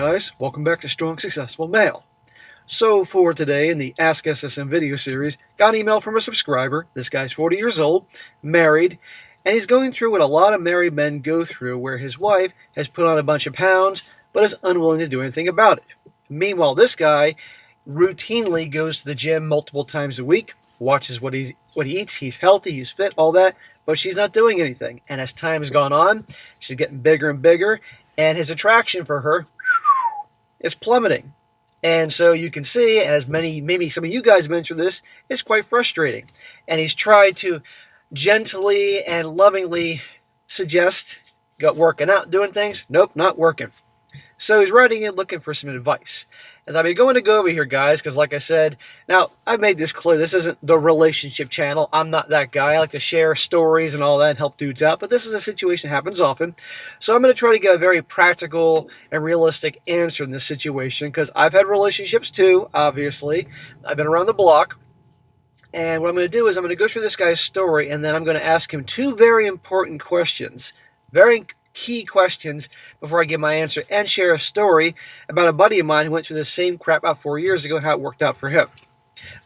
guys, welcome back to Strong Successful Male. So for today in the Ask SSM video series, got an email from a subscriber. This guy's 40 years old, married, and he's going through what a lot of married men go through, where his wife has put on a bunch of pounds but is unwilling to do anything about it. Meanwhile, this guy routinely goes to the gym multiple times a week, watches what he eats, he's healthy, he's fit, all that, but she's not doing anything. And as time has gone on, she's getting bigger and bigger, and his attraction for her is plummeting. And so you can see, and as maybe some of you guys mentioned this, it's quite frustrating. And he's tried to gently and lovingly suggest, got working out, doing things. Nope, not working. So he's writing in looking for some advice. And I'm going to go over here, guys, because like I said, now I've made this clear, this isn't the relationship channel. I'm not that guy. I like to share stories and all that and help dudes out, but this is a situation that happens often. So I'm going to try to get a very practical and realistic answer in this situation, because I've had relationships too, obviously. I've been around the block. And what I'm going to do is I'm going to go through this guy's story, and then I'm going to ask him two very important questions, very key questions before I give my answer, and share a story about a buddy of mine who went through the same crap about 4 years ago and how it worked out for him.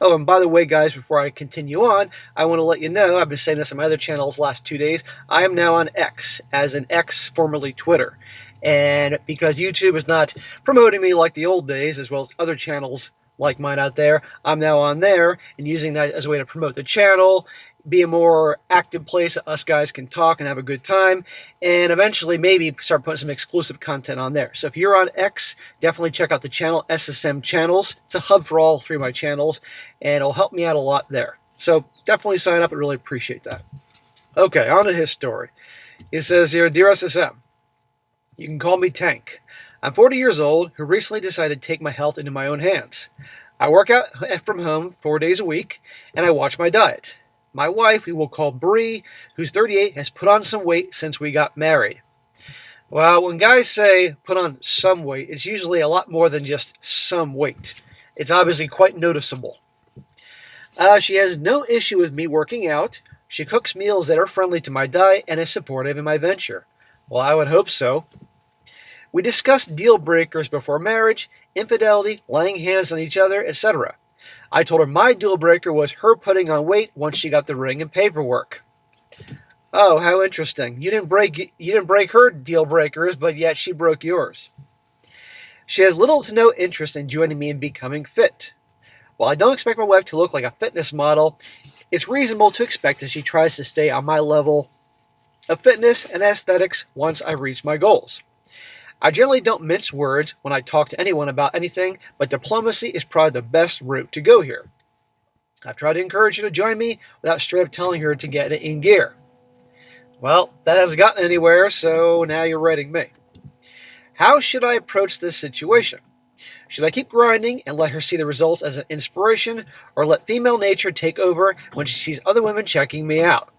Oh, and by the way, guys, before I continue on, I want to let you know, I've been saying this on my other channels last 2 days, I am now on X, as in X, formerly Twitter. And because YouTube is not promoting me like the old days, as well as other channels like mine out there, I'm now on there and using that as a way to promote the channel, be a more active place that us guys can talk and have a good time, and eventually maybe start putting some exclusive content on there. So if you're on X, definitely check out the channel, SSM Channels. It's a hub for all three of my channels, and it'll help me out a lot there. So definitely sign up. I really appreciate that. Okay, on to his story. He says here, Dear SSM, you can call me Tank. I'm 40 years old who recently decided to take my health into my own hands. I work out from home 4 days a week, and I watch my diet. My wife, we will call Bree, who's 38, has put on some weight since we got married. Well, when guys say put on some weight, it's usually a lot more than just some weight. It's obviously quite noticeable. She has no issue with me working out. She cooks meals that are friendly to my diet and is supportive in my venture. Well, I would hope so. We discussed deal breakers before marriage, infidelity, laying hands on each other, etc. I told her my deal breaker was her putting on weight once she got the ring and paperwork. Oh, how interesting. You didn't break her deal breakers, but yet she broke yours. She has little to no interest in joining me in becoming fit. While I don't expect my wife to look like a fitness model, it's reasonable to expect that she tries to stay on my level of fitness and aesthetics once I reach my goals. I generally don't mince words when I talk to anyone about anything, but diplomacy is probably the best route to go here. I've tried to encourage her to join me without straight up telling her to get it in gear. Well, that hasn't gotten anywhere, so now you're writing me. How should I approach this situation? Should I keep grinding and let her see the results as an inspiration, or let female nature take over when she sees other women checking me out?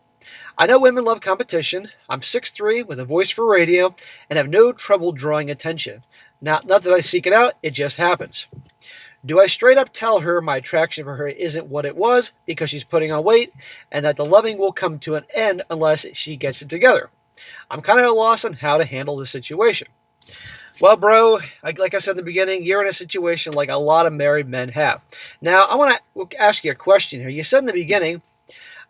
I know women love competition. I'm 6'3", with a voice for radio, and have no trouble drawing attention. Not that I seek it out, it just happens. Do I straight up tell her my attraction for her isn't what it was because she's putting on weight, and that the loving will come to an end unless she gets it together? I'm kind of at a loss on how to handle this situation. Well, bro, like I said in the beginning, you're in a situation like a lot of married men have. Now, I want to ask you a question here. You said in the beginning,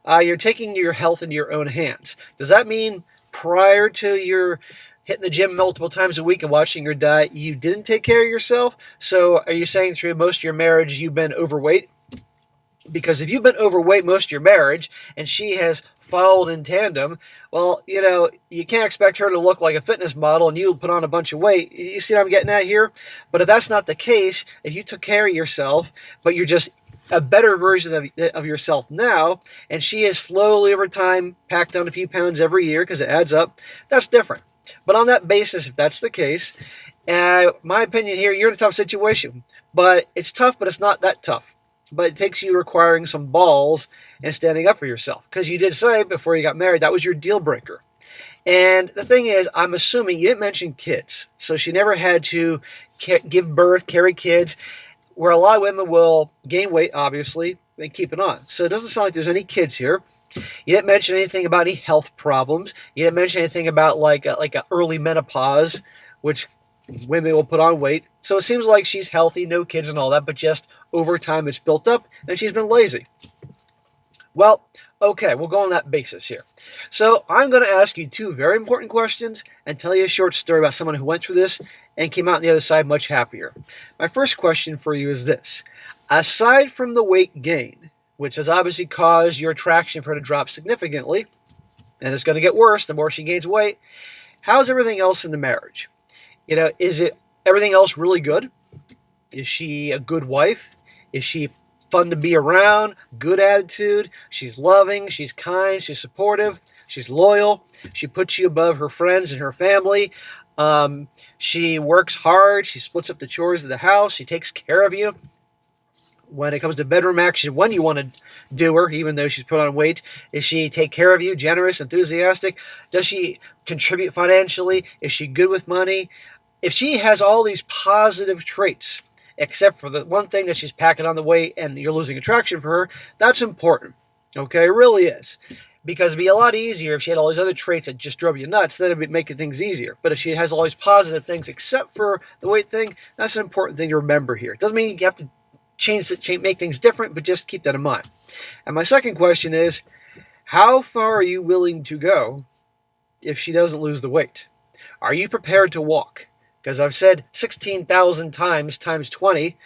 you're taking your health into your own hands. Does that mean prior to your hitting the gym multiple times a week and watching your diet, you didn't take care of yourself? So are you saying through most of your marriage you've been overweight? Because if you've been overweight most of your marriage and she has followed in tandem, well, you can't expect her to look like a fitness model and you put on a bunch of weight. You see what I'm getting at here? But if that's not the case, if you took care of yourself, but you're just a better version of yourself now, and she has slowly over time packed on a few pounds every year because it adds up, that's different. But on that basis, if that's the case, my opinion here, you're in a tough situation. But it's tough, but it's not that tough. But it takes you requiring some balls and standing up for yourself. Because you did say before you got married, that was your deal breaker. And the thing is, I'm assuming you didn't mention kids. So she never had to give birth, carry kids, where a lot of women will gain weight, obviously, and keep it on. So it doesn't sound like there's any kids here. You didn't mention anything about any health problems. You didn't mention anything about like a early menopause, which women will put on weight. So it seems like she's healthy, no kids and all that, but just over time it's built up and she's been lazy. Well, okay, we'll go on that basis here. So I'm going to ask you two very important questions and tell you a short story about someone who went through this and came out on the other side much happier. My first question for you is this. Aside from the weight gain, which has obviously caused your attraction for her to drop significantly, and it's going to get worse the more she gains weight, how's everything else in the marriage? Is it everything else really good? Is she a good wife? Is she fun to be around? Good attitude? She's loving, she's kind, she's supportive, she's loyal. She puts you above her friends and her family. She works hard. She splits up the chores of the house. She takes care of you. When it comes to bedroom action, when you want to do her, even though she's put on weight, is she take care of you, generous, enthusiastic? Does she contribute financially? Is she good with money? If she has all these positive traits, except for the one thing that she's packing on the weight and you're losing attraction for her, that's important. Okay, it really is. Because it'd be a lot easier if she had all these other traits that just drove you nuts, then it'd be making things easier. But if she has all these positive things except for the weight thing, that's an important thing to remember here. It doesn't mean you have to make things different, but just keep that in mind. And my second question is, how far are you willing to go if she doesn't lose the weight? Are you prepared to walk? Because I've said 16,000 times 20,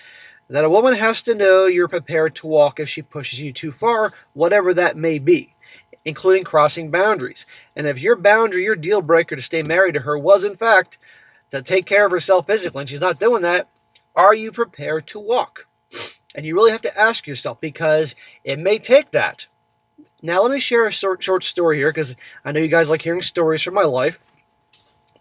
that a woman has to know you're prepared to walk if she pushes you too far, whatever that may be, including crossing boundaries. And if your boundary, your deal breaker to stay married to her was, in fact, to take care of herself physically, and she's not doing that, are you prepared to walk? And you really have to ask yourself, because it may take that. Now, let me share a short story here, because I know you guys like hearing stories from my life.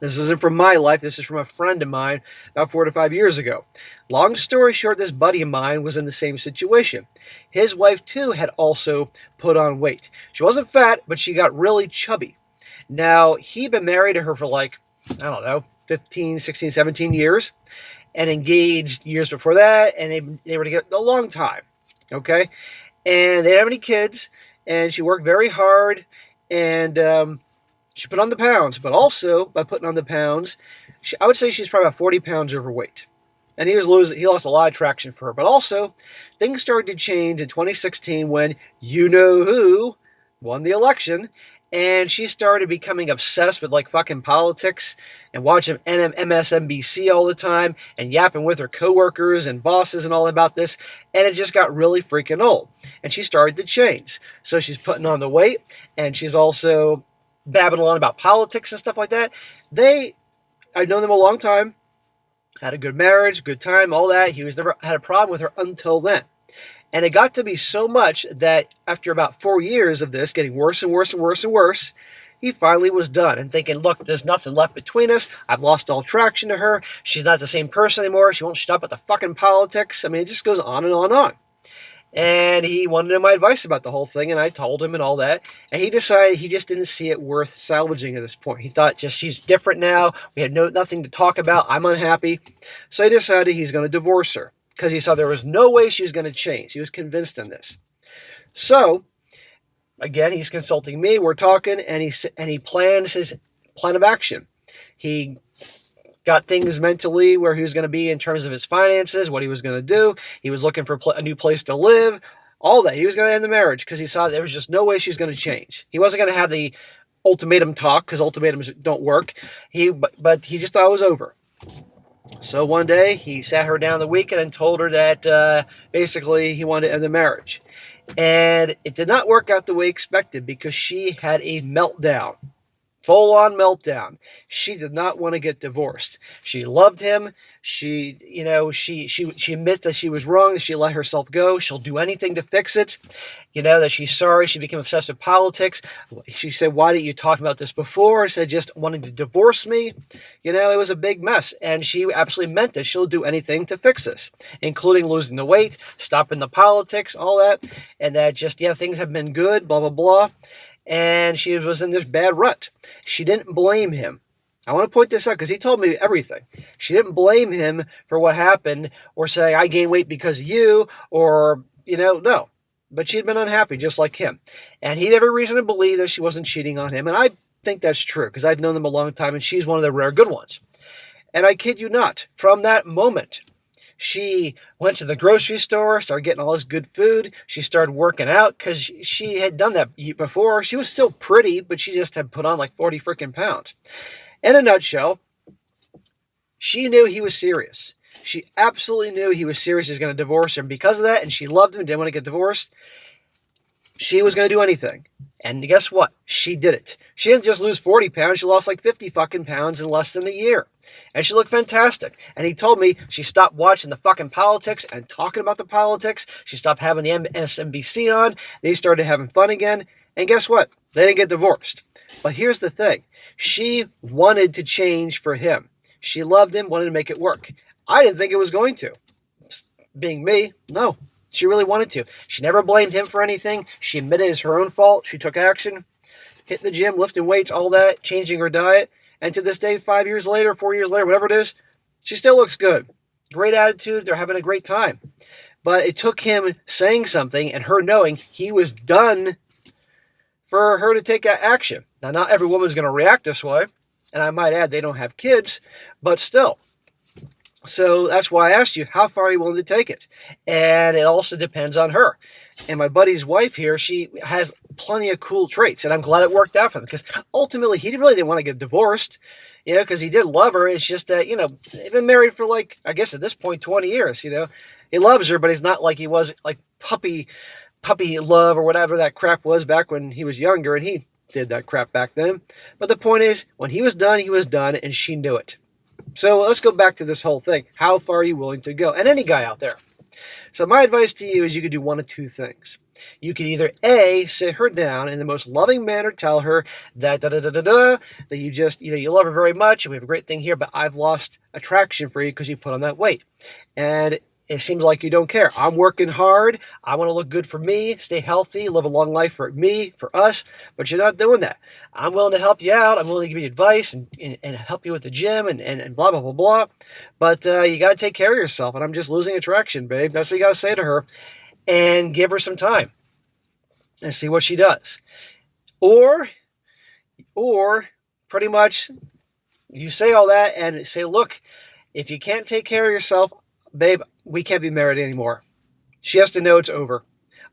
This isn't from my life. This is from a friend of mine about 4 to 5 years ago. Long story short, this buddy of mine was in the same situation. His wife, too, had also put on weight. She wasn't fat, but she got really chubby. Now, he'd been married to her for 15, 16, 17 years, and engaged years before that, and they were together a long time, okay? And they didn't have any kids, and she worked very hard, and she put on the pounds, but also by putting on the pounds, I would say she's probably about 40 pounds overweight. And he lost a lot of traction for her. But also, things started to change in 2016 when you-know-who won the election, and she started becoming obsessed with fucking politics and watching MSNBC all the time and yapping with her coworkers and bosses and all about this. And it just got really freaking old. And she started to change. So she's putting on the weight, and she's also babbling on about politics and stuff like that. I've known them a long time, had a good marriage, good time, all that. He was never had a problem with her until then. And it got to be so much that after about 4 years of this, getting worse and worse and worse and worse, he finally was done and thinking, look, there's nothing left between us. I've lost all traction to her. She's not the same person anymore. She won't stop at the fucking politics. I mean, it just goes on and on and on. And he wanted my advice about the whole thing, and I told him and all that. And he decided he just didn't see it worth salvaging at this point. He thought just she's different now. We had nothing to talk about. I'm unhappy. So he decided he's going to divorce her because he saw there was no way she was going to change. He was convinced in this. So, again, he's consulting me. We're talking, and he plans his plan of action. He got things mentally where he was going to be in terms of his finances, what he was going to do. He was looking for a new place to live, all that. He was going to end the marriage because he saw there was just no way she was going to change. He wasn't going to have the ultimatum talk because ultimatums don't work. But he just thought it was over. So one day he sat her down the weekend and told her that basically he wanted to end the marriage. And it did not work out the way expected because she had a meltdown. Full-on meltdown. She did not want to get divorced. She loved him. She admits that she was wrong, that she let herself go. She'll do anything to fix it. That she's sorry. She became obsessed with politics. She said, why didn't you talk about this before? I said, just wanting to divorce me. It was a big mess. And she absolutely meant that she'll do anything to fix this, including losing the weight, stopping the politics, all that. And that things have been good, blah, blah, blah. And she was in this bad rut. She didn't blame him. I want to point this out because he told me everything. She didn't blame him for what happened or say, I gained weight because of you or, no. But she'd been unhappy just like him. And he had every reason to believe that she wasn't cheating on him. And I think that's true because I've known them a long time and she's one of the rare good ones. And I kid you not, from that moment, she went to the grocery store, started getting all this good food. She started working out because she had done that before. She was still pretty, but she just had put on like 40 freaking pounds. In a nutshell, she knew he was serious. She absolutely knew he was serious. He was going to divorce her. And because of that, and she loved him and didn't want to get divorced, she was going to do anything. And guess what? She did it. She didn't just lose 40 pounds. She lost like 50 fucking pounds in less than a year. And she looked fantastic. And he told me she stopped watching the fucking politics and talking about the politics. She stopped having the MSNBC on. They started having fun again. And guess what? They didn't get divorced. But here's the thing. She wanted to change for him. She loved him, wanted to make it work. I didn't think it was going to. Being me, no. She really wanted to. She never blamed him for anything. She admitted it's her own fault. She took action, hit the gym, lifting weights, all that, changing her diet. And to this day, 5 years later, 4 years later, whatever it is, she still looks good. Great attitude. They're having a great time. But it took him saying something and her knowing he was done for her to take that action. Now, not every woman's going to react this way. And I might add, they don't have kids, but still. So that's why I asked you, how far are you willing to take it? And it also depends on her. And my buddy's wife here, she has plenty of cool traits. And I'm glad it worked out for them. Because ultimately, he really didn't want to get divorced. Because he did love her. It's just that, they've been married for like, I guess at this point, 20 years. He loves her, but he's not like he was like puppy love or whatever that crap was back when he was younger. And he did that crap back then. But the point is, when he was done, and she knew it. So let's go back to this whole thing. How far are you willing to go? And any guy out there. So my advice to you is you could do one of two things. You could either A, sit her down in the most loving manner, tell her that that you just, you love her very much and we have a great thing here, but I've lost attraction for you because you put on that weight. And it seems like you don't care. I'm working hard. I want to look good for me, stay healthy, live a long life for me, for us, but you're not doing that. I'm willing to help you out. I'm willing to give you advice and help you with the gym and blah, blah, blah, blah. But you got to take care of yourself. And I'm just losing attraction, babe. That's what you got to say to her. And give her some time and see what she does. Or pretty much you say all that and say, look, if you can't take care of yourself, babe, we can't be married anymore. She has to know it's over.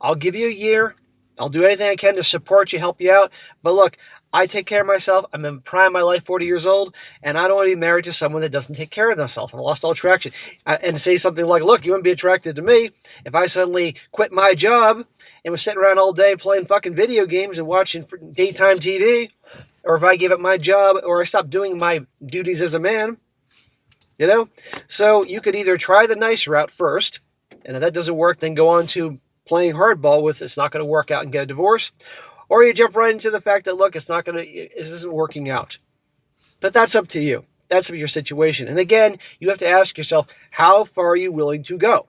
I'll give you a year. I'll do anything I can to support you, help you out. But look, I take care of myself. I'm in the prime of my life, 40 years old, and I don't want to be married to someone that doesn't take care of themselves. I've lost all attraction. And say something like, look, you wouldn't be attracted to me if I suddenly quit my job and was sitting around all day playing fucking video games and watching daytime TV, or if I gave up my job or I stopped doing my duties as a man. So you could either try the nice route first, and if that doesn't work, then go on to playing hardball with it's not going to work out and get a divorce, or you jump right into the fact that, look, this isn't working out. But that's up to you. That's your situation. And again, you have to ask yourself, how far are you willing to go?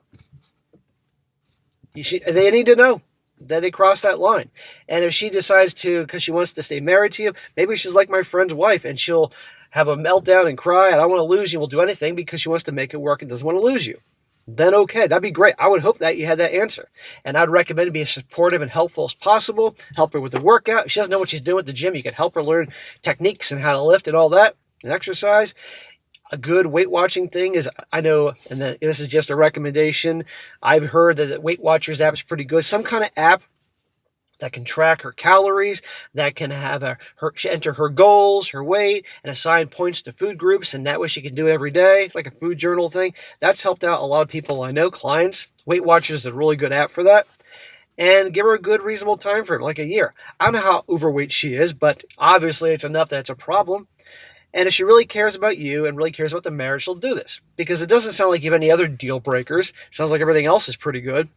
They need to know that they cross that line. And if she decides to, because she wants to stay married to you, maybe she's like my friend's wife, and she'll have a meltdown and cry, and I want to lose you, will do anything because she wants to make it work and doesn't want to lose you. Then okay, that'd be great. I would hope that you had that answer. And I'd recommend being as supportive and helpful as possible. Help her with the workout. If she doesn't know what she's doing at the gym, you can help her learn techniques and how to lift and all that, and exercise. A good weight watching thing is, I know, and this is just a recommendation, I've heard that the Weight Watchers app is pretty good. Some kind of app that can track her calories, that can have she enter her goals, her weight, and assign points to food groups, and that way she can do it every day. It's like a food journal thing. That's helped out a lot of people I know, clients. Weight Watchers is a really good app for that. And give her a good, reasonable time frame, like a year. I don't know how overweight she is, but obviously it's enough that it's a problem. And if she really cares about you and really cares about the marriage, she'll do this. Because it doesn't sound like you have any other deal breakers. It sounds like everything else is pretty good.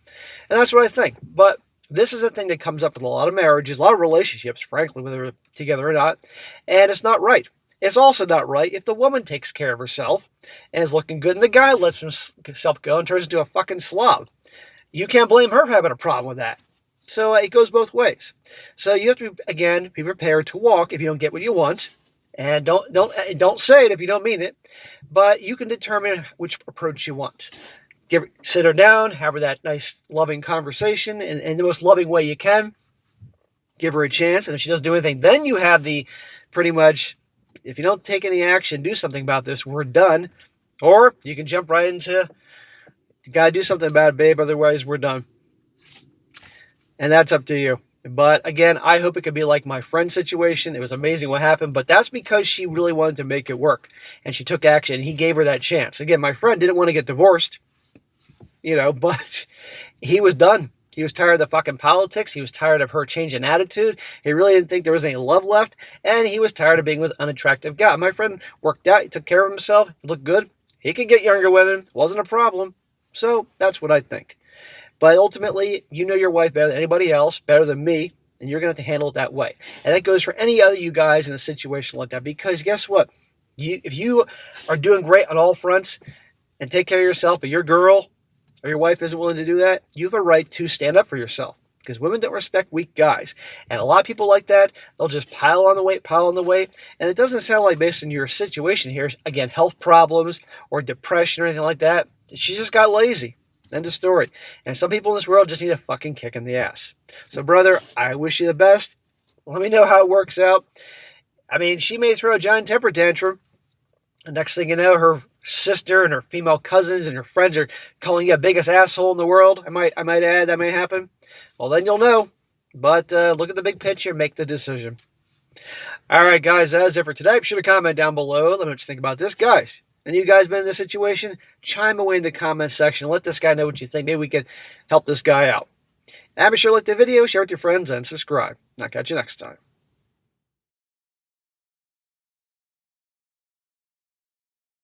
And that's what I think. But this is a thing that comes up in a lot of marriages, a lot of relationships, frankly, whether they're together or not. And it's not right. It's also not right if the woman takes care of herself and is looking good and the guy lets himself go and turns into a fucking slob. You can't blame her for having a problem with that. So it goes both ways. So you have to, again, be prepared to walk if you don't get what you want. And don't say it if you don't mean it. But you can determine which approach you want. Sit her down, have her that nice, loving conversation in the most loving way you can. Give her a chance, and if she doesn't do anything, then you have the pretty much if you don't take any action, do something about this, we're done. Or you can jump right into, you gotta do something about it, babe, otherwise we're done. And that's up to you. But again, I hope it could be like my friend's situation. It was amazing what happened, but that's because she really wanted to make it work. And she took action, and he gave her that chance. Again, my friend didn't want to get divorced, but he was done. He was tired of the fucking politics. He was tired of her changing attitude. He really didn't think there was any love left. And he was tired of being with an unattractive guy. My friend worked out. He took care of himself. He looked good. He could get younger women. Wasn't a problem. So that's what I think. But ultimately, you know your wife better than anybody else, better than me, and you're going to have to handle it that way. And that goes for any other you guys in a situation like that. Because guess what? If you are doing great on all fronts and take care of yourself, but your girl or your wife isn't willing to do that, you have a right to stand up for yourself. Because women don't respect weak guys. And a lot of people like that, they'll just pile on the weight. And it doesn't sound like, based on your situation here, again, health problems or depression or anything like that, she just got lazy. End of story. And some people in this world just need a fucking kick in the ass. So, brother, I wish you the best. Let me know how it works out. I mean, she may throw a giant temper tantrum. The next thing you know, her sister and her female cousins and her friends are calling you the biggest asshole in the world. I might add, that may happen. Well, then you'll know. But look at the big picture, make the decision. All right, guys, that's it for today. Be sure to comment down below. Let me know what you think about this, guys. And you guys been in this situation? Chime away in the comment section. Let this guy know what you think. Maybe we can help this guy out. And be sure to like the video, share it with your friends, and subscribe. I'll catch you next time.